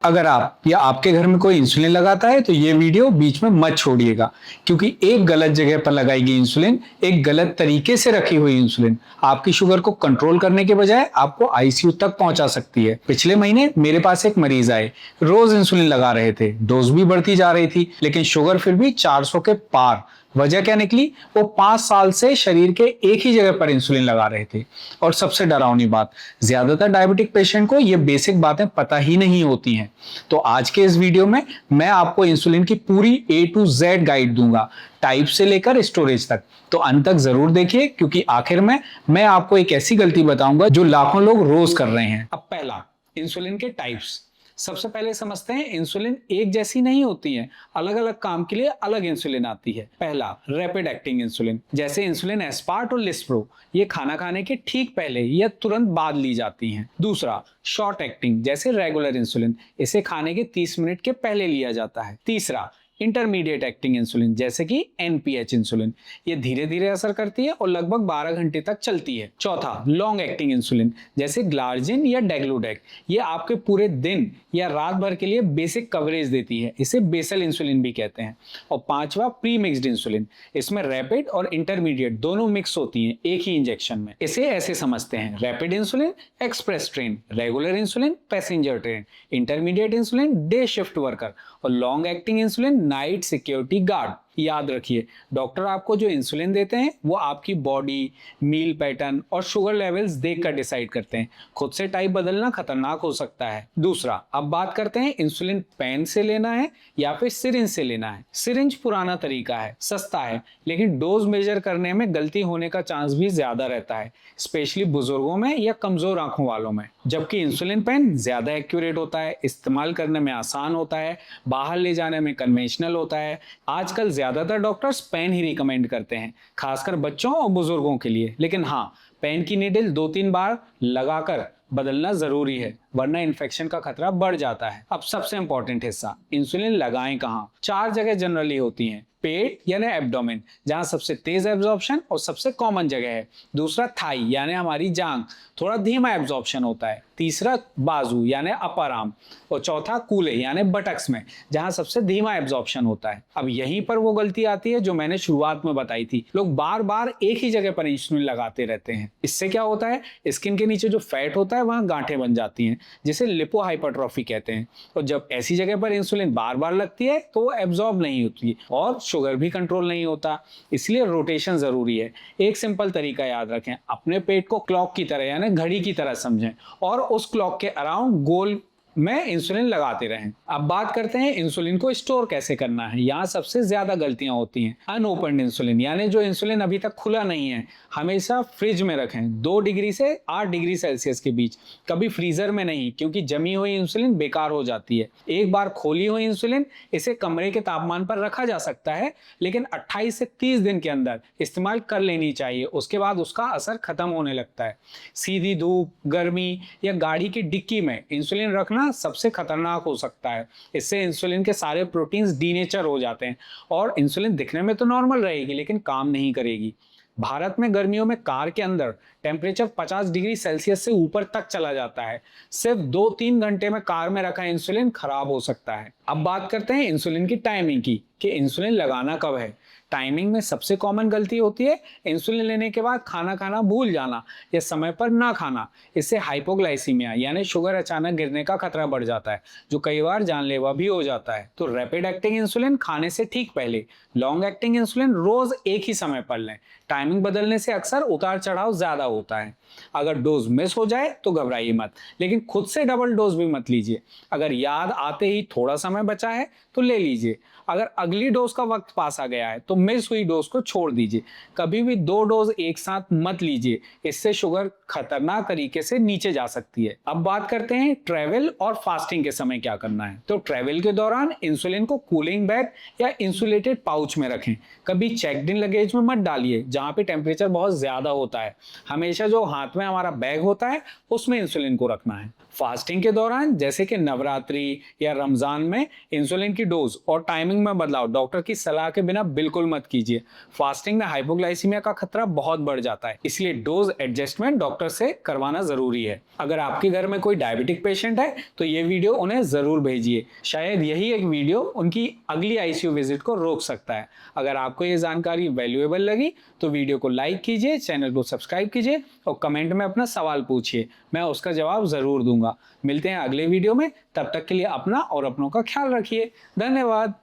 अगर आप या आपके घर में कोई इंसुलिन लगाता है तो ये वीडियो बीच में मत छोड़िएगा, क्योंकि एक गलत जगह पर लगाई गई इंसुलिन, एक गलत तरीके से रखी हुई इंसुलिन आपकी शुगर को कंट्रोल करने के बजाय आपको आईसीयू तक पहुंचा सकती है। पिछले महीने मेरे पास एक मरीज आए, रोज इंसुलिन लगा रहे थे, डोज भी बढ़ती जा रही थी, लेकिन शुगर फिर भी 400 के पार। वजह क्या निकली? वो 5 साल से शरीर के एक ही जगह पर इंसुलिन लगा रहे थे। और सबसे डरावनी बात, ज्यादातर डायबिटिक पेशेंट को ये बेसिक बातें पता ही नहीं होती हैं। तो आज के इस वीडियो में मैं आपको इंसुलिन की पूरी A to Z गाइड दूंगा, टाइप से लेकर स्टोरेज तक। तो अंत तक जरूर देखिए, क्योंकि आखिर में मैं आपको एक ऐसी गलती बताऊंगा जो लाखों लोग रोज कर रहे हैं। अब पहला, इंसुलिन के टाइप्स। सबसे पहले समझते हैं, इंसुलिन एक जैसी नहीं होती है, अलग अलग काम के लिए अलग इंसुलिन आती है। पहला, रैपिड एक्टिंग इंसुलिन, जैसे इंसुलिन एस्पार्ट और लिस्प्रो, ये खाना खाने के ठीक पहले या तुरंत बाद ली जाती हैं। दूसरा, शॉर्ट एक्टिंग, जैसे रेगुलर इंसुलिन, इसे खाने के 30 मिनट के पहले लिया जाता है। तीसरा, इंटरमीडिएट एक्टिंग इंसुलिन, जैसे कि एनपीएच इंसुलिन, ये धीरे धीरे असर करती है और लगभग 12 घंटे तक चलती है। चौथा, लॉन्ग एक्टिंग इंसुलिन, जैसे ग्लार्जिन या डेग्लूडेक, ये आपके पूरे दिन या रात भर के लिए बेसिक कवरेज देती है, इसे बेसल इंसुलिन भी कहते हैं। और पांचवा, प्री मिक्स्ड इंसुलिन, इसमें रैपिड और इंटरमीडिएट दोनों मिक्स होती हैं एक ही इंजेक्शन में। इसे ऐसे समझते हैं, rapid insulin express train, regular insulin passenger train, intermediate insulin day shift worker और long acting insulin night security guard. याद रखिए, डॉक्टर आपको जो इंसुलिन देते हैं वो आपकी बॉडी, मील पैटर्न और शुगर लेवल्स देखकर डिसाइड करते हैं। खुद से टाइप बदलना खतरनाक हो सकता है। दूसरा, अब बात करते हैं, इंसुलिन पेन से लेना है या फिर सिरिंज से लेना है। सिरिंज पुराना तरीका है, सस्ता है, लेकिन डोज मेजर करने में गलती होने का चांस भी ज्यादा रहता है, स्पेशली बुजुर्गों में या कमजोर आंखों वालों में। जबकि इंसुलिन पेन ज्यादा एक्यूरेट होता है, इस्तेमाल करने में आसान होता है, बाहर ले जाने में कन्वेंशनल होता है। आजकल ज्यादातर डॉक्टर्स पेन ही रिकमेंड करते हैं, खासकर बच्चों और बुजुर्गों के लिए। लेकिन हाँ, पेन की नीडल 2-3 बार लगाकर बदलना जरूरी है, वरना इन्फेक्शन का खतरा बढ़ जाता है। अब सबसे इंपॉर्टेंट हिस्सा, इंसुलिन लगाएं कहाँ? 4 जगह जनरली होती हैं। पेट यानी एब्डोमेन, जहां सबसे तेज एब्जॉर्प्शन और सबसे कॉमन जगह है। दूसरा, थाई यानी हमारी जांग, थोड़ा धीमा एब्जॉर्प्शन होता है। तीसरा, बाजू यानी अपर आर्म। और चौथा, कूल्हे यानी बटक्स में, जहां सबसे धीमा एब्जॉर्प्शन होता है। अब यहीं पर वो गलती आती है जो मैंने शुरुआत में बताई थी, लोग बार बार एक ही जगह पर इंसुलिन लगाते रहते हैं। इससे क्या होता है, स्किन के नीचे जो फैट होता है वहां गांठें बन जाती हैं, जिसे लिपोहाइपरट्रॉफी कहते हैं। और जब ऐसी जगह पर इंसुलिन बार बार लगती है तो वो एब्जॉर्ब नहीं होती और शुगर भी कंट्रोल नहीं होता। इसलिए रोटेशन जरूरी है। एक सिंपल तरीका याद रखें, अपने पेट को क्लॉक की तरह यानी घड़ी की तरह समझें और उस क्लॉक के अराउंड गोल में इंसुलिन लगाते रहें। अब बात करते हैं इंसुलिन को स्टोर कैसे करना है। यहाँ सबसे ज्यादा गलतियां होती हैं। अनओपन्ड इंसुलिन, यानी जो इंसुलिन अभी तक खुला नहीं है, हमेशा फ्रिज में रखें, 2 डिग्री से 8 डिग्री सेल्सियस के बीच, कभी फ्रीजर में नहीं, क्योंकि जमी हुई इंसुलिन बेकार हो जाती है। एक बार खोली हुई इंसुलिन, इसे कमरे के तापमान पर रखा जा सकता है, लेकिन 28 से 30 दिन के अंदर इस्तेमाल कर लेनी चाहिए, उसके बाद उसका असर खत्म होने लगता है। सीधी धूप, गर्मी या गाड़ी की डिक्की में इंसुलिन रखना सबसे खतरनाक हो सकता है। इससे इंसुलिन के सारे प्रोटीन्स डीनेचर हो जाते हैं और इंसुलिन दिखने में तो नॉर्मल रहेगी लेकिन काम नहीं करेगी। भारत में गर्मियों में कार के अंदर टेम्परेचर 50 डिग्री सेल्सियस से ऊपर तक चला जाता है। सिर्फ 2-3 घंटे में कार में रखा इंसुलिन खराब हो सकता है। अब बात करते हैं इंसुलिन की टाइमिंग की, कि इंसुलिन लगाना कब है। टाइमिंग में सबसे कॉमन गलती होती है इंसुलिन लेने के बाद खाना खाना भूल जाना या समय पर ना खाना। इससे हाइपोग्लाइसीमिया यानी शुगर अचानक गिरने का खतरा बढ़ जाता है, जो कई बार जानलेवा भी हो जाता है। तो रैपिड एक्टिंग इंसुलिन खाने से ठीक पहले, लॉन्ग एक्टिंग इंसुलिन रोज एक ही समय पर लें। टाइमिंग बदलने से अक्सर उतार चढ़ाव ज्यादा होता है। अगर डोज मिस हो जाए तो घबराइए मत, लेकिन खुद से डबल डोज भी मत लीजिए। अगर याद आते ही थोड़ा समय बचा है तो ले लीजिए। अगर अगली डोज का वक्त पास आ गया है तो मिस हुई डोज को छोड़ दीजिए। कभी भी 2 डोज एक साथ मत लीजिए, इससे शुगर खतरनाक तरीके से नीचे जा सकती है। अब बात करते हैं ट्रैवल और फास्टिंग के समय क्या करना है। तो ट्रैवल के दौरान इंसुलिन को कूलिंग बैग या इंसुलेटेड पाउच में रखें। कभी चेक्ड इन लगेज में मत डालिए जहां पे टेम्परेचर बहुत ज्यादा होता है। हमेशा जो हाथ में हमारा बैग होता है उसमें इंसुलिन को रखना है। फास्टिंग के दौरान जैसे कि नवरात्रि या रमजान में इंसुलिन की डोज और टाइमिंग में बदलाव डॉक्टर की सलाह के बिना बिल्कुल मत कीजिए। फास्टिंग में हाइपोग्लाइसीमिया का खतरा बहुत बढ़ जाता है, इसलिए डोज एडजस्टमेंट डॉक्टर से करवाना जरूरी है। अगर आपके घर में कोई डायबिटिक पेशेंट है तो ये वीडियो उन्हें जरूर भेजिए, शायद यही एक वीडियो उनकी अगली आईसीयू विजिट को रोक सकता है। अगर आपको ये जानकारी वैल्यूएबल लगी तो वीडियो को लाइक कीजिए, चैनल को सब्सक्राइब कीजिए और कमेंट में अपना सवाल पूछिए, मैं उसका जवाब जरूर दूंगा। मिलते हैं अगले वीडियो में, तब तक के लिए अपना और अपनों का ख्याल रखिए। धन्यवाद।